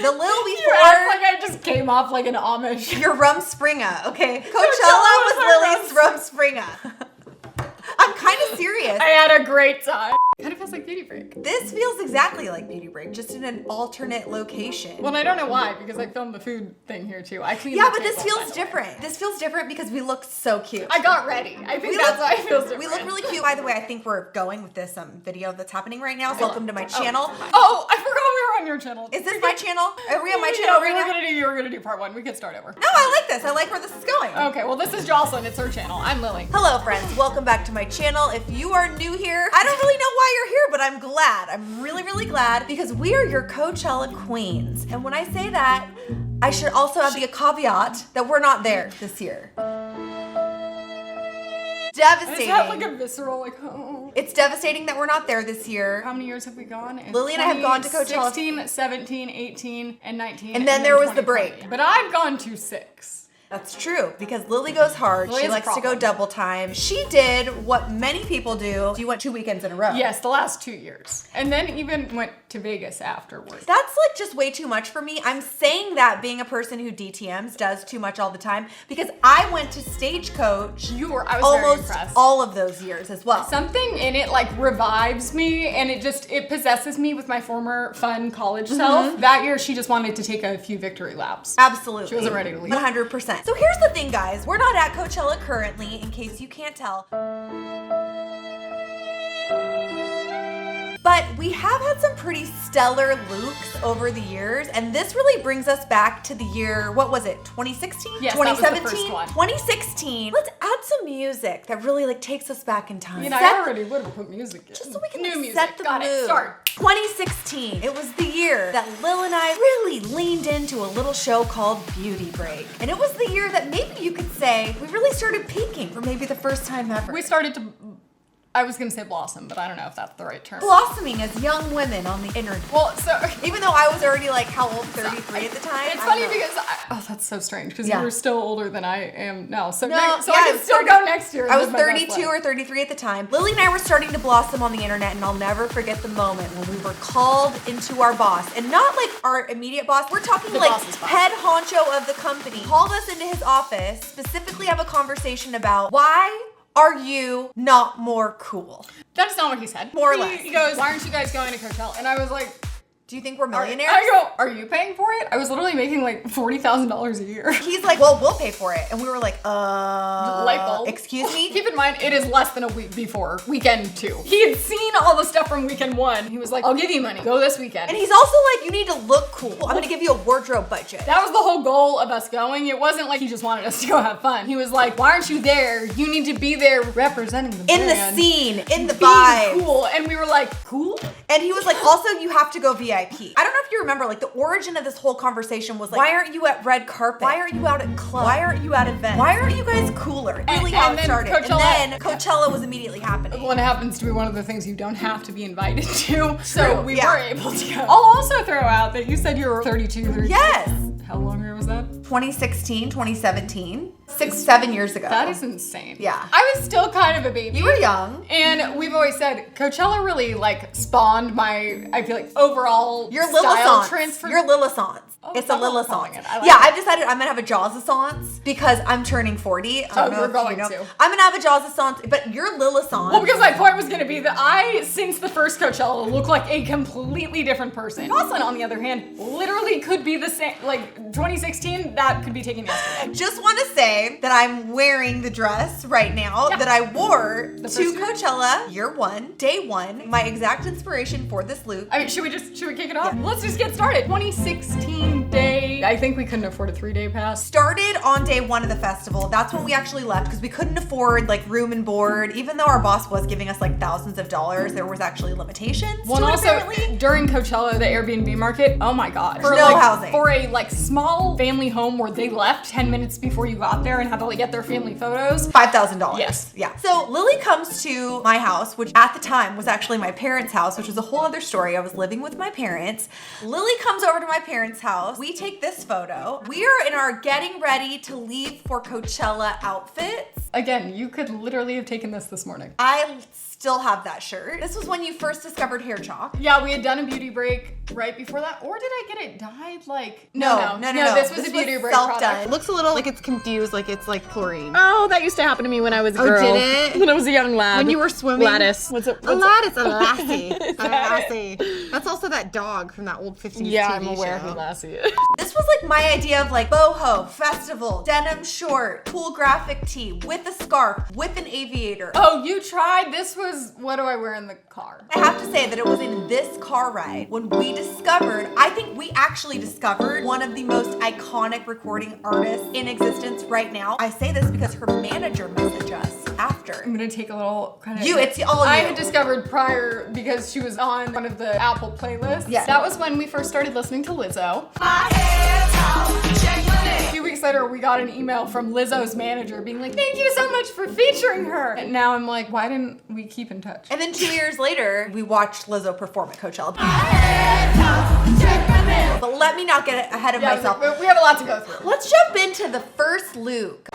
The Lil before. You act like I just came off like an Amish. You're Rumspringa, okay? Coachella was Lily's Rumspringa. I'm kind of serious. I had a great time. Kind of feels like Beauty Break. This feels exactly like Beauty Break, just in an alternate location. Well, I don't know why, because I filmed the food thing here too. I cleaned Yeah, the but this table, feels different. This feels different because we look so cute. I got ready. I think that's why it feels different. We look really cute. By the way, I think we're going with this video that's happening right now. So welcome to my channel. Oh, I forgot we were on your channel. Is this my channel? Are we on my channel right now? You were gonna do part 1. We could start over. No, I like this. I like where this is going. Okay, well this is Joslyn. It's her channel. I'm Lily. Hello, friends. Welcome back to my channel. If you are new here, I don't really know why you're here, but I'm glad. I'm really, really glad because we are your Coachella queens. And when I say that, I should also have the caveat that we're not there this year. Devastating. I just have like a visceral like, oh. It's devastating that we're not there this year. How many years have we gone? Lily and I have gone to Coachella. 16, 17, 18, and 19. And then there was the break. But I've gone to 6. That's true, because Lily goes hard. She likes to go double time. She did what many people do. You went 2 weekends in a row. Yes, the last 2 years. And then even went to Vegas afterwards. That's like just way too much for me. I'm saying that being a person who DTMs does too much all the time because I went to Stagecoach I was almost very impressed. all of those years as well. Something in it like revives me and it possesses me with my former fun college self. That year she just wanted to take a few victory laps. Absolutely. She wasn't ready to leave. 100%. So here's the thing, guys. We're not at Coachella currently, in case you can't tell. But we have had some pretty stellar looks over the years, and this really brings us back to the year, what was it, 2016? Yes, 2017? that was the first one. 2016. Let's add some music that really like takes us back in time. You know, I already would have put music in. Just so we can New like, music. set the Got mood. it. Start. 2016. It was the year that Lil and I really leaned into a little show called Beauty Break. And it was the year that maybe you could say we really started peaking for maybe the first time ever. We started to, I was gonna say blossom, but I don't know if that's the right term. Blossoming as young women on the internet. Well, so even though I was already like, how old, 33 at the time? it's funny because, oh, that's so strange because you were still older than I am now. So, I can still go next year. I was 32 or 33 at the time. Lily and I were starting to blossom on the internet, and I'll never forget the moment when we were called into our boss, and not like our immediate boss. We're talking the like boss's boss. Head honcho of the company. Called us into his office, specifically have a conversation about why are you not more cool? That's not what he said. More or less. He goes, why aren't you guys going to Coachella? And I was like, do you think we're millionaires? I go, are you paying for it? I was literally making like $40,000 a year. He's like, well, we'll pay for it. And we were like, light bulb. Excuse me? Keep in mind, it is less than a week before weekend 2. He had seen all the stuff from weekend 1. He was like, I'll give you money. Go this weekend. And he's also like, you need to look cool. I'm gonna give you a wardrobe budget. That was the whole goal of us going. It wasn't like he just wanted us to go have fun. He was like, why aren't you there? You need to be there representing the in brand. the scene, in the Being vibe. cool. And we were like, cool? And he was like, also, you have to go VIP. I don't know if you remember, like the origin of this whole conversation was like, why aren't you at red carpet? Why aren't you out at club? Why aren't you at events? Why aren't you guys cooler? Really how it started. And then Coachella was immediately happening. Well, it happens to be one of the things you don't have to be invited to. So we were able to go. I'll also throw out that you said you were 32, 33. Yes. How long ago was that? 2016, 2017. 6-7 years ago. That is insane. Yeah. I was still kind of a baby. You were young. And we've always said Coachella really like spawned my, I feel like, overall Your style LILISSANCE. transfer. Your LILISSANCE. Oh, It's a I love LILISSANCE. calling it. I like Yeah, it. I've decided I'm gonna have a Jaws-assance because I'm turning 40. I don't know you're if going you know. to. I'm gonna have a Jaws-assance, but your LILISSANCE. Well, because my point was gonna be that I, since the first Coachella, look like a completely different person. Joslyn, on the other hand, literally could be the same, like 2016, that could be taken yesterday. Just want to say that I'm wearing the dress right now that I wore to Coachella year 1, day 1. My exact inspiration for this look. I mean, should we kick it off? Yeah. Let's just get started. 2016 day, I think we couldn't afford a 3-day pass. Started on day 1 of the festival. That's when we actually left because we couldn't afford like room and board. Even though our boss was giving us like thousands of dollars, there was actually limitations. Well, and also during Coachella, the Airbnb market, oh my God. For no housing. For a like small family home where they left 10 minutes before you got there and had to like get their family photos. $5,000. Yes. Yeah. So Lily comes to my house, which at the time was actually my parents' house, which was a whole other story. I was living with my parents. Lily comes over to my parents' house. We take this photo. We are in our getting ready to leave for Coachella outfits. Again, you could literally have taken this morning. I still have that shirt. This was when you first discovered hair chalk. Yeah, we had done a beauty break right before that. Or did I get it dyed? Like, No. This was a beauty break product. It looks a little like it's confused, like it's like chlorine. Oh, that used to happen to me when I was a girl. did it? When I was a young lad. When you were swimming? Lattice. What's it? A lattice, a lassie. A lassie. That's also that dog from that old 50s Yeah, TV I'm aware show. who Lassie is. This was like my idea of like boho, festival, denim short, cool graphic tee with a scarf, with an aviator. Oh, you tried? This was, what do I wear in the car? I have to say that it was in this car ride when we discovered, I think we actually discovered one of the most iconic recording artists in existence right now. I say this because her manager messaged us after. I'm gonna take a little kind of... It's all you. I had discovered prior because she was on one of the Apple playlists. Yeah. That was when we first started listening to Lizzo. A few weeks later, we got an email from Lizzo's manager being like, thank you so much for featuring her. And now I'm like, why didn't we keep in touch? And then 2 years later, we watched Lizzo perform at Coachella. But let me not get ahead of myself. We have a lot to go through. Let's jump into the first look.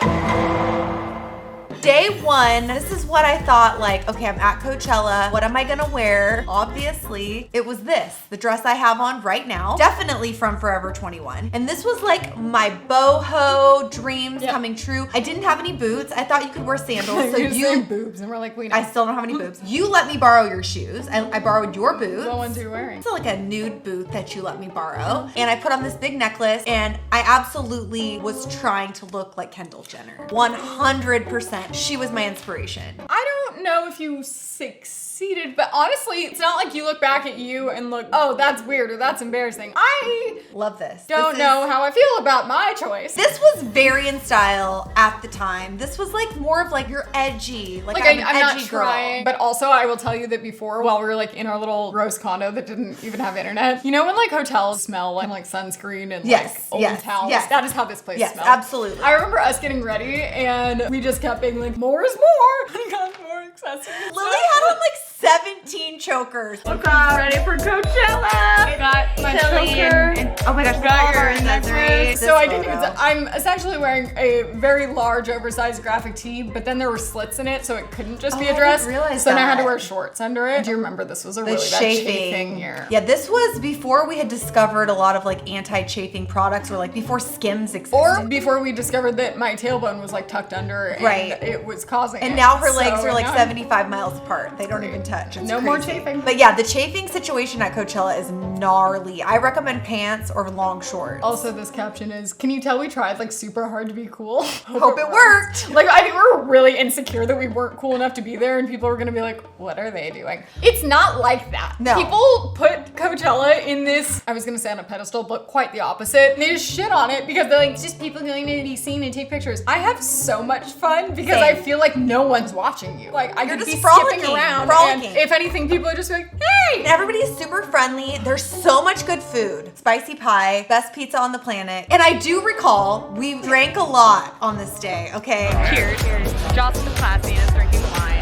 Day one, this is what I thought, like, okay, I'm at Coachella. What am I gonna wear? Obviously, it was this, the dress I have on right now. Definitely from Forever 21. And this was like my boho dreams coming true. I didn't have any boots. I thought you could wear sandals. So you boobs, and we're like, we know. I still don't have any boobs. You let me borrow your shoes. I borrowed your boots. What ones are you wearing? It's like a nude boot that you let me borrow. And I put on this big necklace, and I absolutely was trying to look like Kendall Jenner. 100%. She was my inspiration. I don't know if you succeeded, but honestly, it's not like you look back at you and look, oh, that's weird or that's embarrassing. I Love this. don't know how I feel about my choice. This was very in style at the time. This was like more of like you're edgy. Like I'm an not edgy girl. trying, but also I will tell you that before, while we were like in our little rose condo that didn't even have internet, you know when like hotels smell like sunscreen and like old towels? yes. That is how this place Yes, smelled. absolutely. I remember us getting ready and we just kept being like, more is more. I got more accessories. Lily had on like 17 chokers. Ready for Coachella. I got my choker. Oh my gosh, Got your accessories. So I didn't even, I'm essentially wearing a very large oversized graphic tee, but then there were slits in it, so it couldn't just be Oh, a I dress. didn't realize So then I had to that. wear shorts under it. Do you remember this was a The really bad chafing year? Yeah, this was before we had discovered a lot of like anti-chafing products, or like before Skims existed. Or before we discovered that my tailbone was like tucked under and Right. it was causing And it. now her legs So are like now 75 miles apart. They don't even touch. It's No more crazy. chafing. But yeah, the chafing situation at Coachella is gnarly. I recommend pants or long shorts. Also, this caption is, can you tell we tried like super hard to be cool? Hope it worked. Like, I think we were really insecure that we weren't cool enough to be there and people were gonna be like, what are they doing? It's not like that. No. People put Coachella in this, I was gonna say on a pedestal, but quite the opposite. They just shit on it because they're like, it's just people going to be seen and take pictures. I have so much fun because Same. I feel like no one's watching you. Like, I You're could just be frolicking, skipping around frolicking. and if anything, people are just like, hey! Everybody is super friendly. There's so much good food. Spicy pie, best pizza on the planet. And I do recall we drank a lot on this day, okay? Cheers. Joslyn the classy is drinking wine.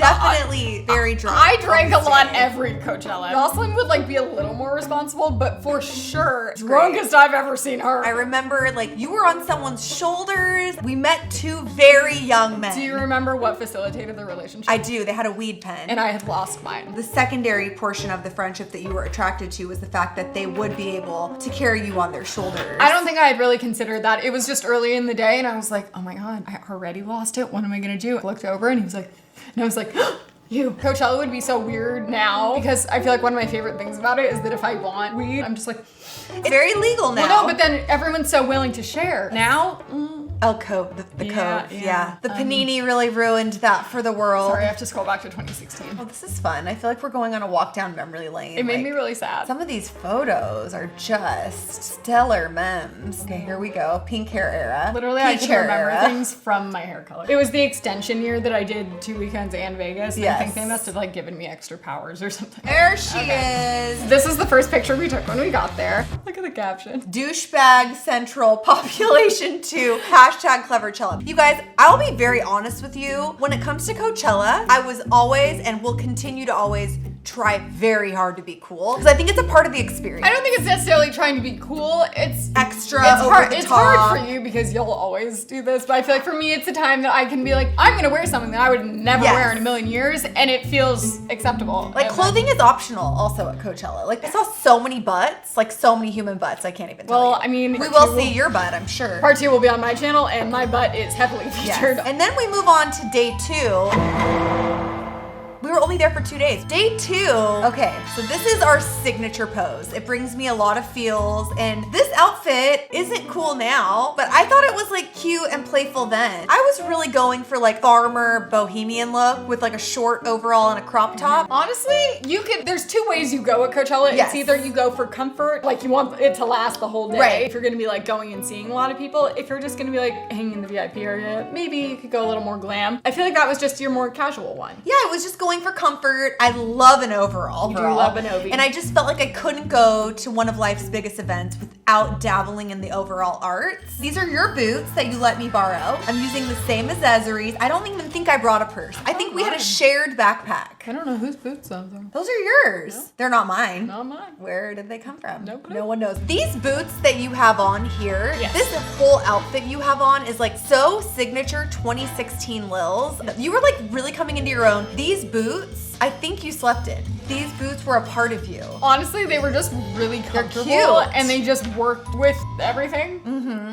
Definitely very drunk. I drank a on this lot day. every Coachella. Joslyn would like be a little more responsible, but for sure, drunkest I've ever seen her. I remember like you were on someone's shoulders. We met two very young men. Do you remember what facilitated the relationship? I do. They had a weed pen. And I had lost mine. The secondary portion of the friendship that you were attracted to was the fact that they would be able to carry you on their shoulders. I don't think I had really considered that. It was just early in the day and I was like, oh my God, I already lost it. What am I gonna do? I looked over and he was like, and I was like, you. Coachella would be so weird now because I feel like one of my favorite things about it is that if I want weed, I'm just like, It's very legal now. well, no, but then everyone's so willing to share. Now, El Cove, the Yeah, Cove, yeah. yeah. The Panini really ruined that for the world. sorry, I have to scroll back to 2016. Oh, this is fun. I feel like we're going on a walk down memory lane. It made Like, me really sad. Some of these photos are just stellar memes. Okay, here we go. Pink hair era. Literally, I Peach can hair remember era. things from my hair color. It was the extension year that I did 2 weekends and Vegas. And I think Yes. they must have like given me extra powers or something. There she is. This is the first picture we took when we got there. Look at the caption. Douchebag Central Population 2 hashtag Clevverchella. You guys, I'll be very honest with you. When it comes to Coachella, I was always and will continue to always try very hard to be cool because I think it's a part of the experience. I don't think it's necessarily trying to be cool. It's extra It's over hard. the It's top. hard for you because you'll always do this. But I feel like for me, it's a time that I can be like, I'm gonna wear something that I would never Yes. wear in a million years, and it feels acceptable. Like clothing is optional also at Coachella. Like I saw so many butts, like so many human butts. I can't even tell Well, you. I mean, we will see your butt, I'm sure. Part 2 will be on my channel, and my butt is heavily featured. Yes. And then we move on to day 2. We were only there for 2 days. Day 2, okay, so this is our signature pose. It brings me a lot of feels, and this outfit isn't cool now, but I thought it was like cute and playful then. I was really going for like farmer bohemian look with like a short overall and a crop top. Honestly, there's 2 ways you go at Coachella. Yes. It's either you go for comfort, like you want it to last the whole day. Right. If you're gonna be like going and seeing a lot of people. If you're just gonna be like hanging in the VIP area, maybe you could go a little more glam. I feel like that was just your more casual one. Yeah, I was just going for comfort. I love an overall. You do love an Ovi. And I just felt like I couldn't go to one of life's biggest events without dabbling in the overall arts. These are your boots that you let me borrow. I'm using the same accessories. I don't even think I brought a purse. I think we had a shared backpack. I don't know whose boots those are. Those are yours. No. They're not mine. Not mine. Where did they come from? No clue. No one knows. These boots that you have on here, Yes. this whole outfit you have on is like so signature 2016 Lils. You were like really coming into your own. These boots, I think you slept in. These boots were a part of you. Honestly, they were just really comfortable, cute. and they just worked with everything.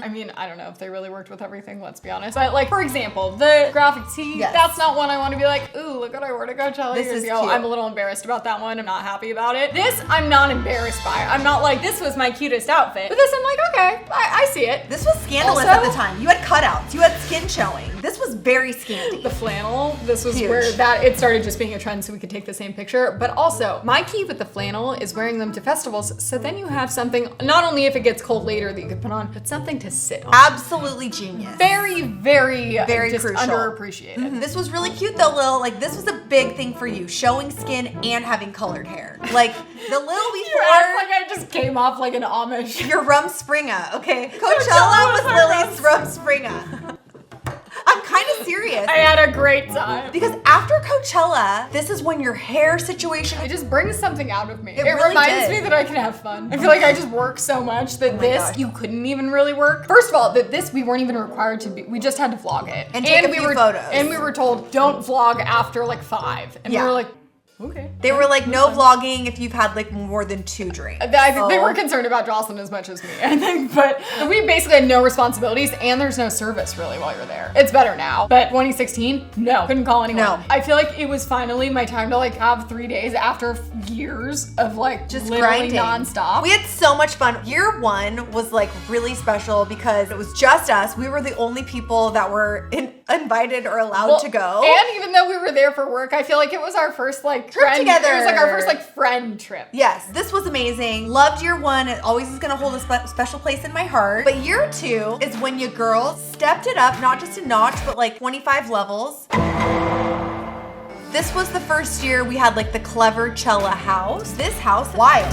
I mean, I don't know if they really worked with everything, let's be honest. But like, for example, the graphic tee, Yes. that's not one I want to be like, ooh, look what I wore to Coachella This years is ago. cute. I'm a little embarrassed about that one. I'm not happy about it. This, I'm not embarrassed by. I'm not like, this was my cutest outfit. But this, I'm like, okay, I see it. This was scandalous Also- at the time. You had cutouts, you had skin showing. This was very scanty. The flannel, this was Huge. where it started just being a trend so we could take the same picture. But also, my key with the flannel is wearing them to festivals, so then you have something, not only if it gets cold later that you could put on, but something to sit on. Absolutely genius. Very, very, Very just crucial. underappreciated. This was really cute though, Lil. Like this was a big thing for you, showing skin and having colored hair. Like the Lil You before. act like I just came off like an Amish. Your Rumspringa, okay? Coachella Coachella was was my Lily's Rumspringa. I'm kind of serious. I had a great time. Because after Coachella, this is when your hair situation. It just brings something out of me. It It really reminds did. me that I can have fun. I feel like I just work so much that this, gosh. you couldn't even really work. First of all, that this, we weren't even required to be, we just had to vlog it. And take a we few were, photos. And we were told, don't vlog after like 5. And Yeah. we were like, okay. They were like, no vlogging if you've had like more than 2 drinks. I think they Oh. were concerned about Joslyn as much as me, I think, but we basically had no responsibilities and there's no service really while you're there. It's better now, but 2016, no, couldn't call anyone. No. I feel like it was finally my time to like have 3 days after years of like Just literally grinding. nonstop. We had so much fun. Year 1 was like really special because it was just us. We were the only people that were invited or allowed to go. And even though we were there for work, I feel like it was our first like Trip friend, together. It was like our first like friend trip. Yes, this was amazing. Loved year 1. It always is gonna hold a special place in my heart. But year 2 is when you girls stepped it up, not just a notch, but like 25 levels. This was the first year we had like the Clevverchella house. This house, wild.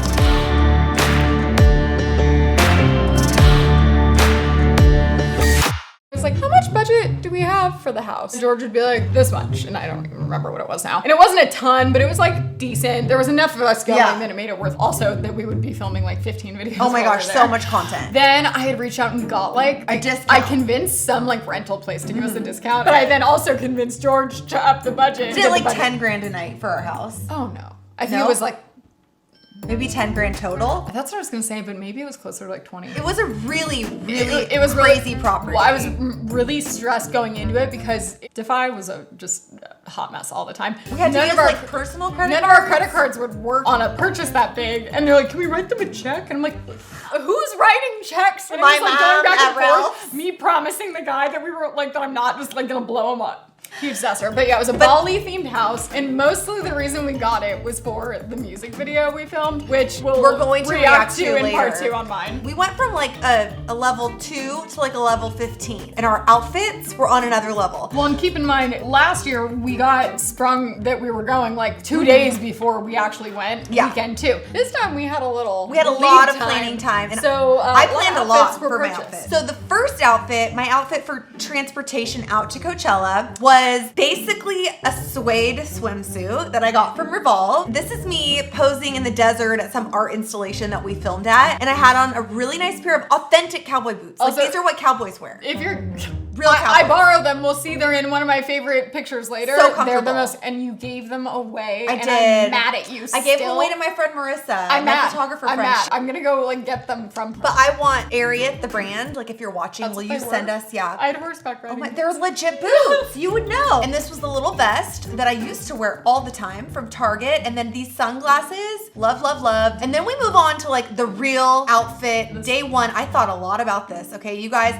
It's like, how much budget do we have for the house? And George would be like, this much. And I don't even remember what it was now. And it wasn't a ton, but it was like decent. There was enough of us going Yeah. that it made it worth. Also that we would be filming like 15 videos. Oh my while gosh, we were so there. much content. Then I had reached out and got like A discount. I convinced some like rental place to give us a discount. But I then also convinced George to up the budget. We did like 10 grand a night for our house. Oh no. I think No? it was like, Maybe 10 grand total. that's what I was gonna say, but maybe it was closer to like 20. It was a really, really It was crazy really, property. Well, I was really stressed going into it because Defy was just a hot mess all the time. We had to None use of our like personal credit None of our cards. credit cards would work on a purchase that big. And they're like, can we write them a check? And I'm like, who's writing checks? And My it was like mom going back at and forth, Ralph's. me promising the guy that we were like, that I'm not just like gonna blow him up. Huge disaster. But yeah, it was a Bali themed house. And mostly the reason we got it was for the music video we filmed, which we're going to react react to in part later. 2 on mine. We went from like a level 2 to like a level 15. And our outfits were on another level. Well, and keep in mind, last year we got sprung that we were going like 2 days before we actually went. Yeah. Weekend 2. This time we had a little We had a lead lot of time. planning time. And So I planned a lot outfits were for my purchased. outfit. So the first outfit, my outfit for transportation out to Coachella, was basically a suede swimsuit that I got from Revolve. This is me posing in the desert at some art installation that we filmed at, and I had on a really nice pair of authentic cowboy boots. Also, like these are what cowboys wear. If you're Real I cowboys. borrowed them. We'll see. They're in one of my favorite pictures later. So They're comfortable. the most, and you gave them away. I and did. I'm mad at you. I gave them still. away to my friend Marissa, I'm my mad. photographer I'm friend. mad. I'm gonna go like get them from. But I want Ariat, the brand. Like if you're watching, That's will what you they send were. us? Yeah. I had horseback riding. Oh my, they're legit boots. You would know. And this was the little vest that I used to wear all the time from Target. And then these sunglasses, love, love, love. And then we move on to like the real outfit. Day one, I thought a lot about this. Okay, you guys.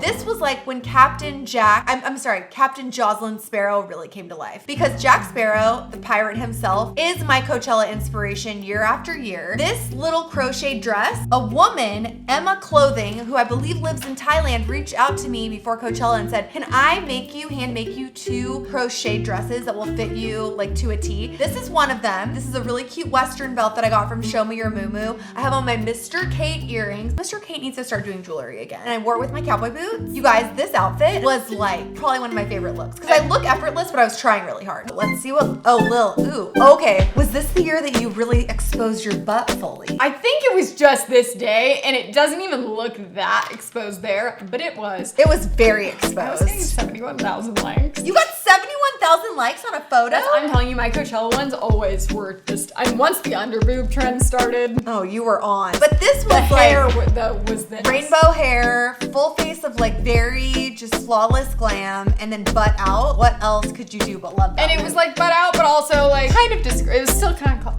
This was like when Captain Joslyn Sparrow really came to life. Because Jack Sparrow, the pirate himself, is my Coachella inspiration year after year. This little crochet dress, a woman, Emma Clothing, who I believe lives in Thailand, reached out to me before Coachella and said, can I hand make you 2 crochet dresses that will fit you like to a T? This is one of them. This is a really cute Western belt that I got from Show Me Your Moo. I have on my Mr. Kate earrings. Mr. Kate needs to start doing jewelry again. And I wore it with my cowboy boots. You guys, this outfit was like probably one of my favorite looks because I look effortless, but I was trying really hard. Let's see what, oh, Lil, ooh, okay. Was this the year that you really exposed your butt fully? I think it was just this day, and it doesn't even look that exposed there, but it was. It was very I was getting exposed. 71,000 likes. You got 71,000 likes on a photo? I'm telling you, my Coachella ones always were just. Once the underboob trend started, Oh, you were on. But this was the hair like was this. rainbow hair, full face of like very just flawless glam, and then butt out. What else could you do but love that? And it was like butt out, but also like kind of it was still kind of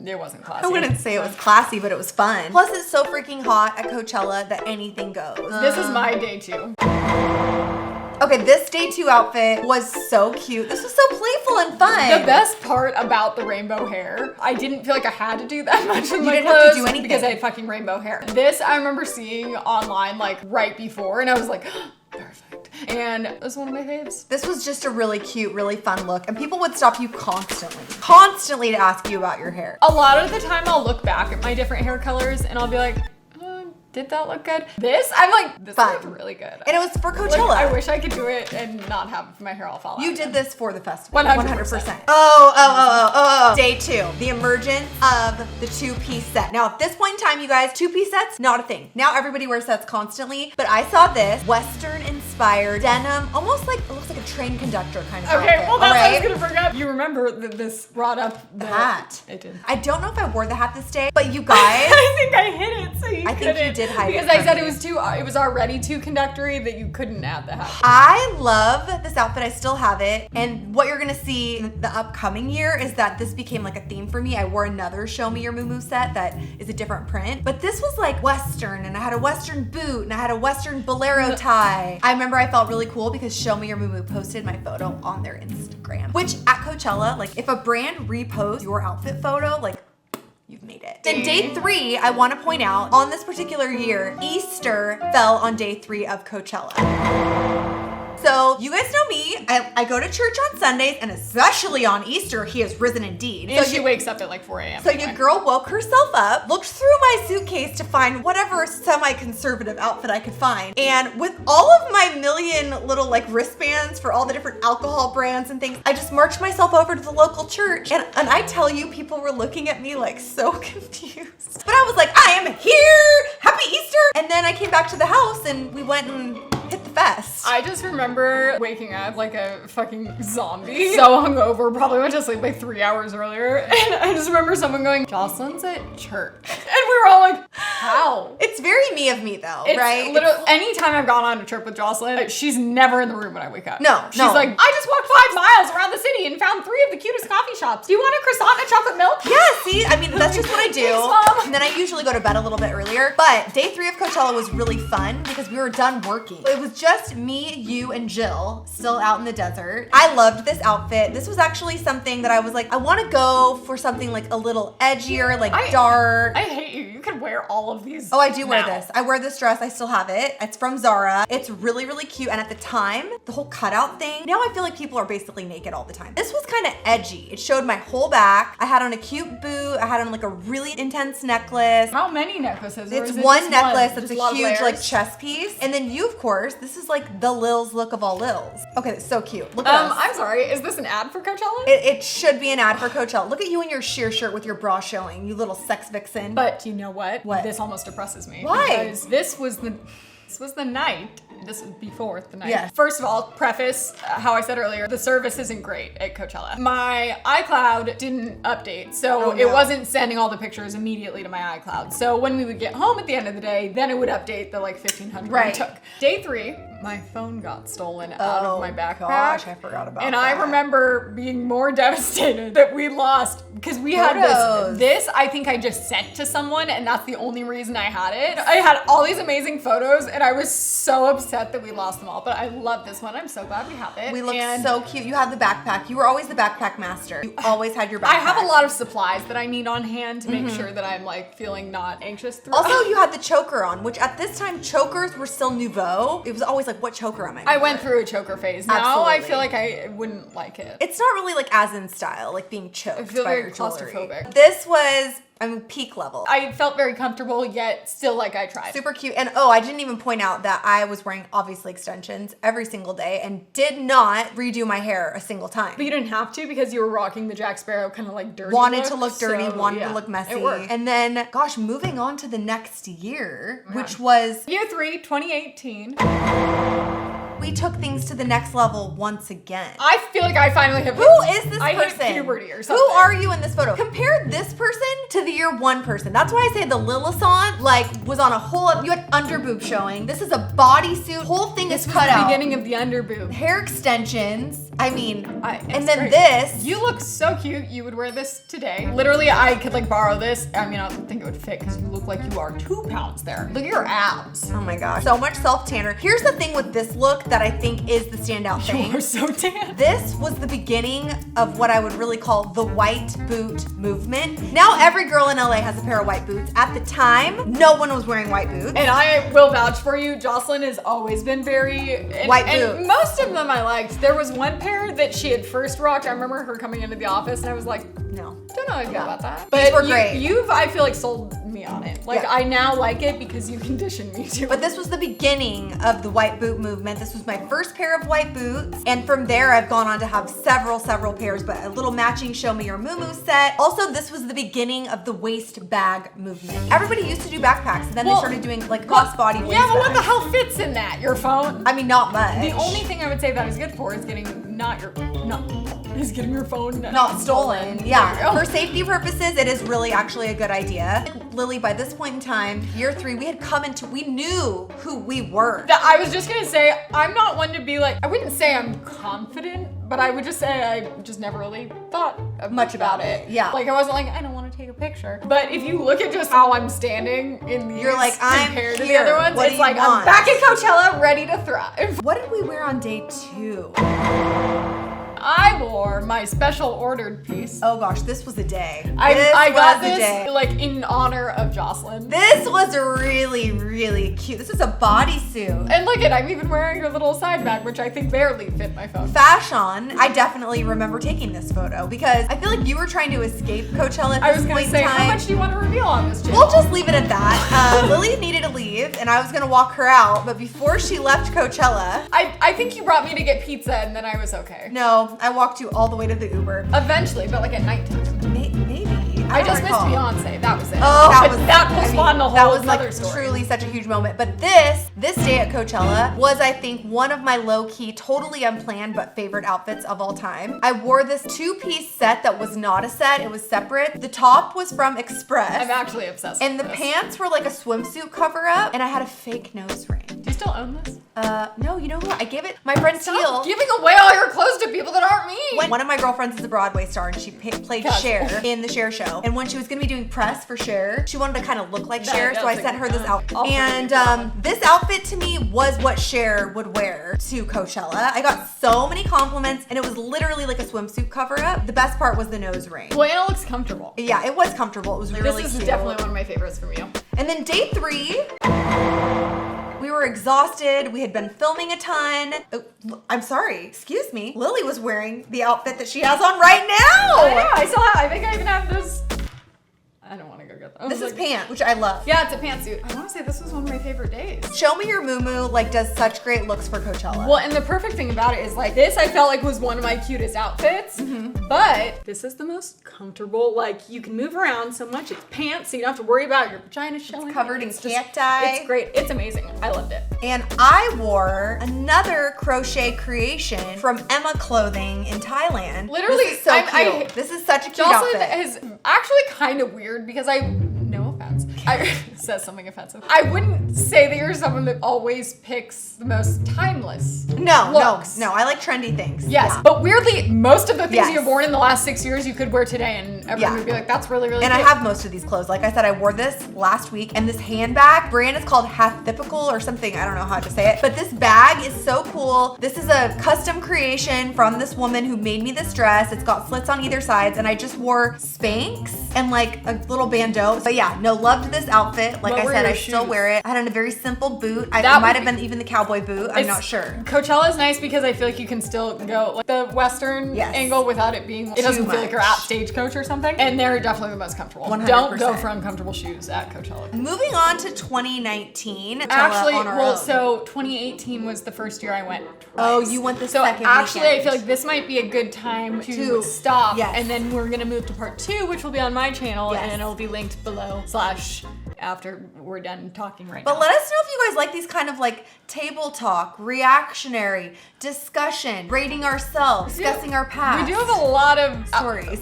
it wasn't classy. I wouldn't say it was classy, but it was fun. Plus, it's so freaking hot at Coachella that anything goes. This is my day 2. Okay, this day 2 outfit was so cute. This was so playful and fun. The best part about the rainbow hair, I didn't feel like I had to do that much with my didn't have to clothes do anything. because I had fucking rainbow hair. This I remember seeing online like right before, and I was like, perfect. And it was one of my faves. This was just a really cute, really fun look, and people would stop you constantly to ask you about your hair. A lot of the time I'll look back at my different hair colors and I'll be like, did that look good? This, I'm like, this Fun. looked really good. And it was for Like, Coachella. I wish I could do it and not have my hair all fall out. You did this for the festival. 100%. Oh. Day 2, the emergence of the 2-piece set. Now, at this point in time, you guys, 2-piece sets, not a thing. Now everybody wears sets constantly, but I saw this Western-inspired denim, almost like, it looks like a train conductor kind of Okay, outfit. well that's what I was Alright? gonna bring up. You remember that this brought up The hat. It did. I don't know if I wore the hat this day, but you guys, I think I hid it so you I think you couldn't. did hide it because I from said me. it was already too conductory that you couldn't add the hat. I love this outfit. I still have it. And what you're gonna see in the upcoming year is that this became like a theme for me. I wore another Show Me Your Moo set that is a different print. But this was like Western, and I had a Western boot, and I had a Western bolero tie. I remember I felt really cool because Show Me Your Moo posted my photo on their Instagram. Which at Coachella, like if a brand reposts your outfit photo, like you've made it. Then day 3, I want to point out, on this particular year, Easter fell on day 3 of Coachella. So you guys know me, I go to church on Sundays, and especially on Easter, he has risen indeed. And So she wakes up at like 4 a.m. So your girl woke herself up, looked through my suitcase to find whatever semi-conservative outfit I could find. And with all of my million little like wristbands for all the different alcohol brands and things, I just marched myself over to the local church. And I tell you, people were looking at me like so confused. But I was like, I am here! Happy Easter! And then I came back to the house and we went and hit the fest. I just remember waking up like a fucking zombie. So hungover, probably went to sleep like 3 hours earlier. And I just remember someone going, Joslyn's at church. And we were all like, how? It's very me of me though, It's right? literally, anytime I've gone on a trip with Joslyn, she's never in the room when I wake up. No, She's no. like, I just walked 5 miles around the city and found 3 of the cutest coffee shops. Do you want a croissant and chocolate milk? Yeah, see, I mean, that's just what I do. Thanks, Mom. And then I usually go to bed a little bit earlier. But day 3 of Coachella was really fun because we were done working. It was just me, you, and Jill still out in the desert. I loved this outfit. This was actually something that I was like, I want to go for something like a little edgier, like dark. I hate you. You could wear all of these. Oh, I do wear now. this. I wear this dress, I still have it. It's from Zara. It's really, really cute. And at the time, the whole cutout thing, now I feel like people are basically naked all the time. This was kind of edgy. It showed my whole back. I had on a cute boot. I had on like a really intense necklace. How many necklaces? Or It's is it one just necklace one? that's Just a lot of huge like layers? chest piece. And then you, of course, this is like the Lils look of all Lils. Okay, it's so cute. Look at this. I'm sorry, is this an ad for Coachella? It should be an ad for Coachella. Look at you in your sheer shirt with your bra showing, you little sex vixen. But you know what? What? This almost depresses me. Why? Because this was the night. This was before the night. Yes. First of all, preface how I said earlier, the service isn't great at Coachella. My iCloud didn't update, so Oh, it no. wasn't sending all the pictures immediately to my iCloud. So when we would get home at the end of the day, then it would update the like 1,500 we Right. took. Day 3, my phone got stolen out of my backpack. Gosh, I forgot about And that. I remember being more devastated that we lost because we had Photos. this I think I just sent to someone, and that's the only reason I had it. I had all these amazing photos, and I was so upset that we lost them all. But I love this one. I'm so glad we have it. We look And so cute. You have the backpack. You were always the backpack master. You always had your backpack. I have a lot of supplies that I need on hand to make sure that I'm like feeling not anxious through. Also, you had the choker on, which at this time, chokers were still nouveau. It was always like, what choker am I? I went through a choker phase. Now I Absolutely. feel like I wouldn't like it. It's not really like as in style, like being choked I feel by very your jewelry. claustrophobic. This was, peak level. I felt very comfortable, yet still like I tried. Super cute. And oh, I didn't even point out that I was wearing obviously extensions every single day and did not redo my hair a single time. But you didn't have to because you were rocking the Jack Sparrow kind of like dirty Wanted to look dirty, so, wanted yeah, to look messy. It worked. And then, gosh, moving on to the next year, Yeah. which was, Year 3, 2018. we took things to the next level once again. I feel like I finally have. Who is this I person? hit puberty or Who something. are you in this photo? Compare this person to the year 1 person. That's why I say the LILISSANCE like was on a whole. You had underboob showing. This is a bodysuit. Whole thing This is was cut the out. beginning of the underboob. Hair extensions. I mean, It's and then great. this. You look so cute. You would wear this today. Literally, I could like borrow this. I mean, I don't think it would fit because you look like you are 2 pounds there. Look at your abs. Oh my gosh, so much self-tanner. Here's the thing with this look that I think is the standout thing. You are so tan. This was the beginning of what I would really call the white boot movement. Now every girl in LA has a pair of white boots. At the time, no one was wearing white boots. And I will vouch for you. Joslyn has always been very White and boots. most of them I liked. There was one pair that she had first rocked. I remember her coming into the office, and I was like, No. don't know how I feel about that. These But were great. You've, I feel like, sold me on it. Like, Yeah. I now like it because you conditioned me to. But this was the beginning of the white boot movement. This was my first pair of white boots. And from there, I've gone on to have several pairs, but a little matching show me your moo set. Also, this was the beginning of the waist bag movement. Everybody used to do backpacks, and then they started doing like crossbody waist Yeah, but what the bags. hell fits in that? Your phone? I mean, not much. The only thing I would say that is good for is getting getting your phone not stolen. There Yeah. you go. For safety purposes, it is really actually a good idea. Lily, by this point in time, year 3, we knew who we were. I was just gonna say, I'm not one to be like, I wouldn't say I'm confident, but I would just say I just never really thought much about it. Yeah. Like, I wasn't like, I don't want to take a picture. But if you look at just how I'm standing in these You're like, I'm compared to the here. other ones, What do it's you like, want? I'm back at Coachella, ready to thrive. What did we wear on day 2? I wore my special ordered piece. Oh gosh, this was a day. I got was a this day. like in honor of Joslyn. This was really cute. This is a bodysuit. And look at, I'm even wearing a little side bag, which I think barely fit my phone. Fashion, I definitely remember taking this photo because I feel like you were trying to escape Coachella at I this was gonna point say, in how time. much do you want to reveal on this channel? We'll just leave it at that. Lily needed to leave and I was gonna walk her out, but before she left Coachella, I think you brought me to get pizza and then I was okay. no, I walked you all the way to the Uber. Eventually, but like at nighttime. Maybe. I don't just missed recall. Beyonce. That was it. Oh, that will spawn the that whole was like other story. truly such a huge moment. But this day at Coachella was, I think, one of my low-key, totally unplanned but favorite outfits of all time. I wore this 2-piece set that was not a set, it was separate. The top was from Express. I'm actually obsessed And the with this. pants were like a swimsuit cover-up, and I had a fake nose ring. Do you still own this? No, you know who? I gave it, my friend Teal. Stop giving away all your clothes to people that aren't me. One of my girlfriends is a Broadway star and she played Gotcha. Cher in the Cher show. And when she was gonna be doing press for Cher, she wanted to kind of look like Cher, so I sent her this outfit. I'll And forgive you. this outfit to me was what Cher would wear to Coachella. I got so many compliments and it was literally like a swimsuit cover up. The best part was the nose ring. Well, Anna looks comfortable. Yeah, it was comfortable. It was really This is cute. definitely one of my favorites from you. And then day 3, We were exhausted. We had been filming a ton. Oh, I'm sorry. Excuse me. Lily was wearing the outfit that she has on right now. I know, I saw it. I think I even have those. I don't want to go get them. This is pants, which I love. Yeah, it's a pantsuit. I want to say this was one of my favorite days. Show Me Your Moo like does such great looks for Coachella. Well, and the perfect thing about it is like this I felt like was one of my cutest outfits, but this is the most comfortable. Like you can move around so much. It's pants, so you don't have to worry about your vagina showing. covered in It's cacti. It's great. It's amazing. I loved it. And I wore another crochet creation from Emma Clothing in Thailand. Literally, this is so cute. This is such a cute Joslyn outfit. is actually kind of weird because no offense, I says something offensive. I wouldn't say that you're someone that always picks the most timeless looks. No, I like trendy things. Yes, Yeah. but weirdly, most of the things Yes. you've worn in the last 6 years you could wear today and everyone would be like, that's really, really And cute. I have most of these clothes. Like I said, I wore this last week, and this handbag brand is called Hathipical or something. I don't know how to say it, but this bag is so cool. This is a custom creation from this woman who made me this dress. It's got slits on either sides, and I just wore Spanx and like a little bandeau. But yeah, no, loved this outfit. Like What I were said, your I still shoes? wear it. I had on a very simple boot. That I might would have been even the cowboy boot. I'm not sure. Coachella is nice because I feel like you can still go like the Western Yes. angle without it being, it doesn't feel like you're much. at Stagecoach or something. And they're definitely the most comfortable. 100%. Don't go for uncomfortable shoes at Coachella. Moving on to 2019. Coachella Actually, on our well, own. so 2018 was the first year I went twice. Oh, you went the So second actually, weekend. I feel like this might be a good time to To- stop. yes. And then we're gonna move to part 2, which will be on my channel, Yes. and it'll be linked below / after we're done talking right But now. let us know if you guys like these kind of like table talk, reactionary, discussion, rating ourselves, discussing our past. We do have a lot of Stories.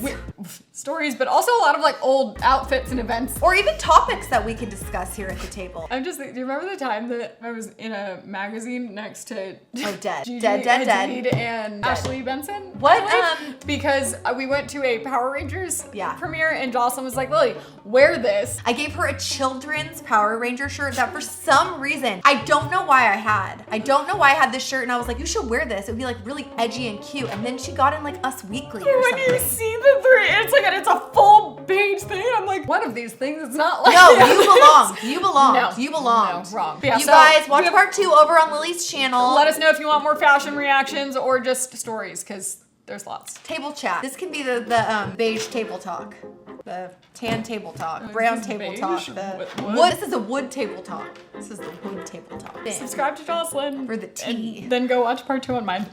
stories, but also a lot of like old outfits and events. or even topics that we can discuss here at the table. I'm just thinking, do you remember the time that I was in a magazine next to Oh, dead. Gigi Dead. Hadid and Ashley Benson? What, I believe? Because we went to a Power Rangers Yeah. premiere and Joslyn was like, Lily, wear this. I gave her a children's Power Ranger shirt that for some reason, I don't know why I had. I don't know why I had this shirt, and I was like, you should wear this. It would be like really edgy and cute. And then she got in like Us Weekly or When you something. see the three, it's a full page thing. I'm like, one of these things is not like No, the you others. belong. You belong. No. You belong. No, wrong. But yeah, You so guys, watch we have- part 2 over on Lily's channel. Let us know if you want more fashion reactions or just stories, because there's lots. Table chat. This can be the beige table talk. The tan table talk. Brown this is table beige? talk. The Wood? wood. This is a wood table talk. This is the wood table talk. Subscribe to Joslyn. For the tea. And then go watch part 2 on mine.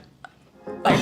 Bye.